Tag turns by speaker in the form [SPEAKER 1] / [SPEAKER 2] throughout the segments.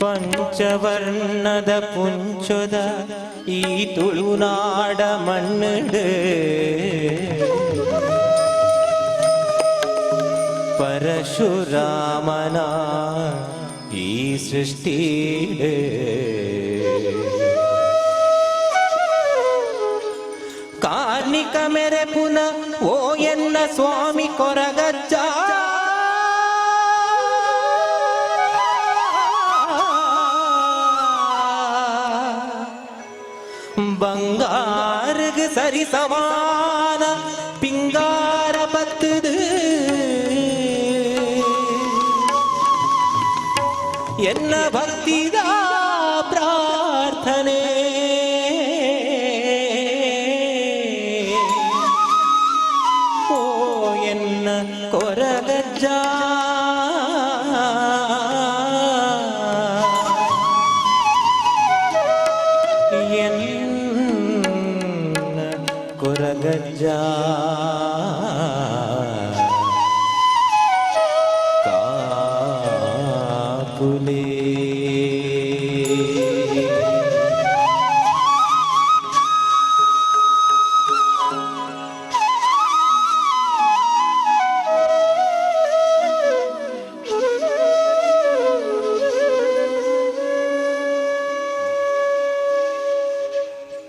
[SPEAKER 1] ಪಂಚವರ್ಣದ ಪುಂಚದ ಈ ತುಳುನಾಡ ಮಣ್ಣಡು ಪರಶುರಾಮನ ಈ ಸೃಷ್ಟಿ ಕಾರ್ಣಿಕ ಮೆರೆ ಪುನ ಓ ಎನ್ನ ಸ್ವಾಮಿ ಕೊರಗಜ್ಜ ಬಂಗಾರಗ ಸರಿ ಸಮಾನ ಪಿಂಗಾರ ಬತ್ತದು ಎನ್ನ ಭಕ್ತಿದ ಪ್ರಾರ್ಥನೆ ಓ ಎನ್ನ ಕೊರಗಜ್ಜ ಕೊರಗಜ್ಜ ಕಾಪುಲೆ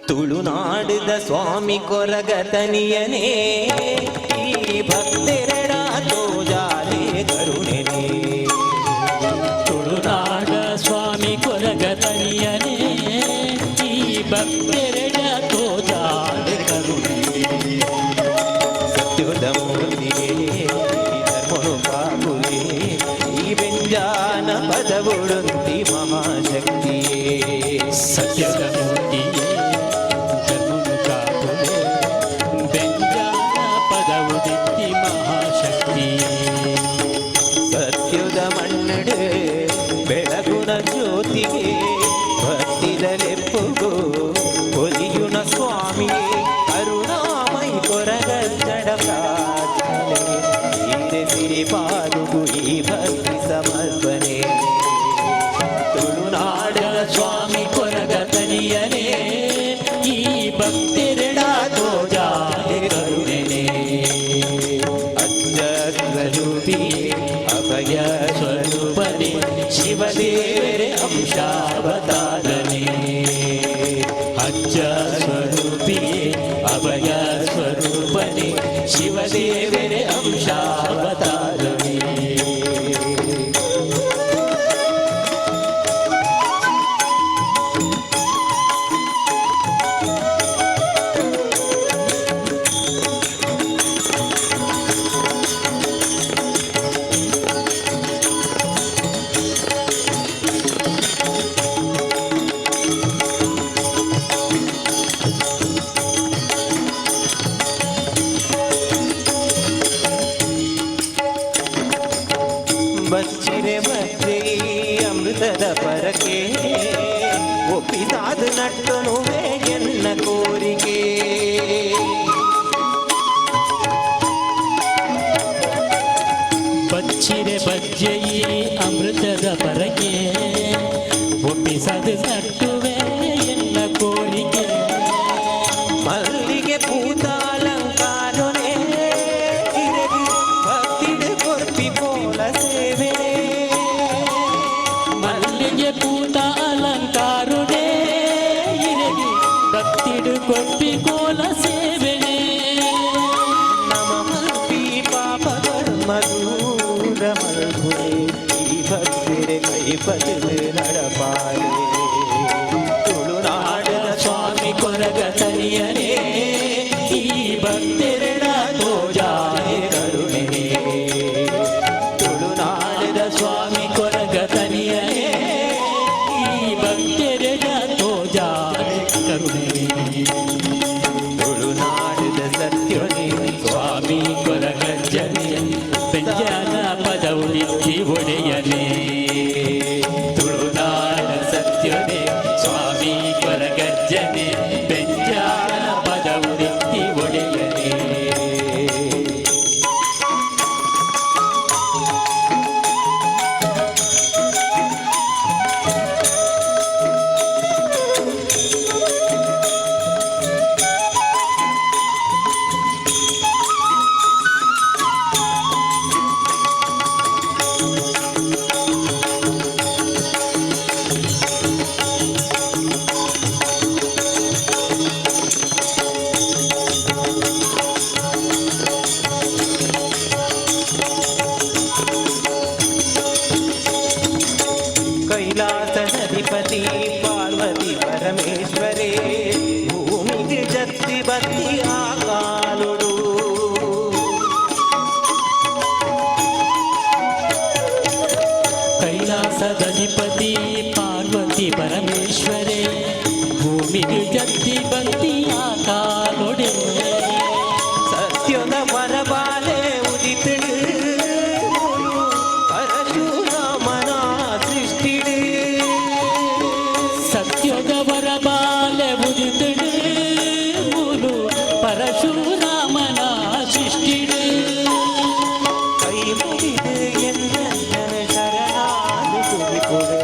[SPEAKER 1] ತುಳುನಾಡಿದ ಸ್ವಾಮಿ ಕೊರಗತನಿಯನೇ ಈ ಭಕ್ತೆರಡ ತೋಜಾಲೆ ಕರುಣೆನೇ
[SPEAKER 2] ತುಳುನಾಡ ಸ್ವಾಮಿ ಕೊರಗತನಿಯನೇ ಈ ಭಕ್ತೆರಡ ತೋಜಾಲೆ ಕರುಣೆನೇ
[SPEAKER 1] ಸತ್ಯುದ ಮೂರ್ತಿಯೇ ಧರ್ಮನು ಕಾಪುಲೆ ಈ ಬೆಂಜಾನ ಪದವುಳುಂತಿ ಮಹಾಶಕ್ತಿಯೇ
[SPEAKER 2] ಸತ್ಯದ ಮೂರ್ತಿಯೇ
[SPEAKER 1] ಸತ್ಯುದ ಮಣ್ಣಡೆ ಬೆಳಗುನ ಜ್ಯೋತಿಗೆ ಭಕ್ತಿದಲೆಪ್ಪುಗೋ ಒಲಿಯುನ ಸ್ವಾಮಿಯೇ ಕರುಣಾಮೈ ಕೊರಗಜ್ಜಡ ಪ್ರಾರ್ಥನೆ ಹೀರೆ ಸಿರಿಪಾದುಗು ಈ ಭಕ್ತಿ ಸಮರ್ಪಣೆ ತುಳುನಾಡದ ಸ್ವಾಮಿ ಕೊರಗತನಿಯನೇ ಈ ಭಕ್ತಿರಡ ತೋಜಾಲೆ ಕರುಣೆನೇ ಅಜ್ಜಸ್ವರೂಪಿಯೇ ಅಭಯ ಸ್ವರೂಪನೆ ಶಿವದೇವರೇ ಅಂಶಾವತಾರನೆ ಅಜ್ಜ ಸ್ವರೂಪಿಯೇ ಅಭಯ ಸ್ವರೂಪನೆ ಶಿವದೇವರೇ ಅಂಶಾವತಾರನೆ ಬಚ್ಚಿರೆ ಬಚ್ಚಿ ಅಮೃತದ ಪರಕೆ ಒಪ್ಪಿಸಾದ ನಟ್ಟನುವೆ ಎನ್ನ ಕೋರಿಕೆ
[SPEAKER 2] ಬಚ್ಚಿರೆ ಬಜ್ಜಯಿ ಅಮೃತದ ಪರಕೆ ಒಪ್ಪಿಸದ ನಟ್ಟುವೆ ಎನ್ನ ಕೋರಿಕೆ
[SPEAKER 1] ಮಲ್ಲಿಗೆ ಪೂತಾಲಂಕಾರನೆ ಭಕ್ತಿಡ ಕೊರ್ಪಿ ಕೋಲ ಸೇವೆ
[SPEAKER 2] ಮಲ್ಲಿಗೆ ಪೂತ ಅಲಂಕಾರುಡೆ ಇರಗಿ ಭಕ್ತಿಡು ಕೊಪ್ಪಿ ಕೋಲ ಸೇವೆನೆ
[SPEAKER 1] ನಮ ಮಲ್ಪಿ ಪಾಪ ಕರ್ಮ ದೂರ ಮಲ್ಗುಳೆ ಈ ಭಕ್ತಿರೆ ಕೈ ಬದಲು ನಡಪಾಲೆ ತುಳುನಾಡದ
[SPEAKER 2] ಸ್ವಾಮಿ ಕೊರಗತನಿಯನೇ ಈ ಭಕ್ತಿರಡ ತೋಜಾಲೆ ಕರುಣೆನೇ
[SPEAKER 1] ತುಳುನಾಡದ
[SPEAKER 2] ಸ್ವಾಮಿ ಕೊರಗತನಿಯನೇ ಈ ಭಕ್ತಿರಡ ತೋಜಾಲೆ ಕರುಣೆನೇ
[SPEAKER 1] ತುಳುನಾಡದ ಸತ್ಯನೇ
[SPEAKER 2] ಸ್ವಾಮಿ ಕೊರಗಜ್ಜನೆ ಬೆಂಜನ ಪದವು ನಿತ್ತಿ ಒಡೆಯನೇ ತುಳುನಾಡ ಸತ್ಯ
[SPEAKER 1] కైలాసధిపతి పార్వతి పరమేశ్వరే భూమికి జత్తి బతి ఆకాలుడు
[SPEAKER 2] కైలాసధిపతి పార్వతి పరమేశ్వరే భూమికి జత్తి బంతి ఆకాలుడే
[SPEAKER 1] సత్యుల వరబాలే ఉదితుడు పరశురామనా సృష్టిడు
[SPEAKER 2] సత్యుగవర బాల ఉదితుడు ములు పరశురామన సృష్టిడు
[SPEAKER 1] కైముడిదు ఎన్న శరణాలు కురిపుడు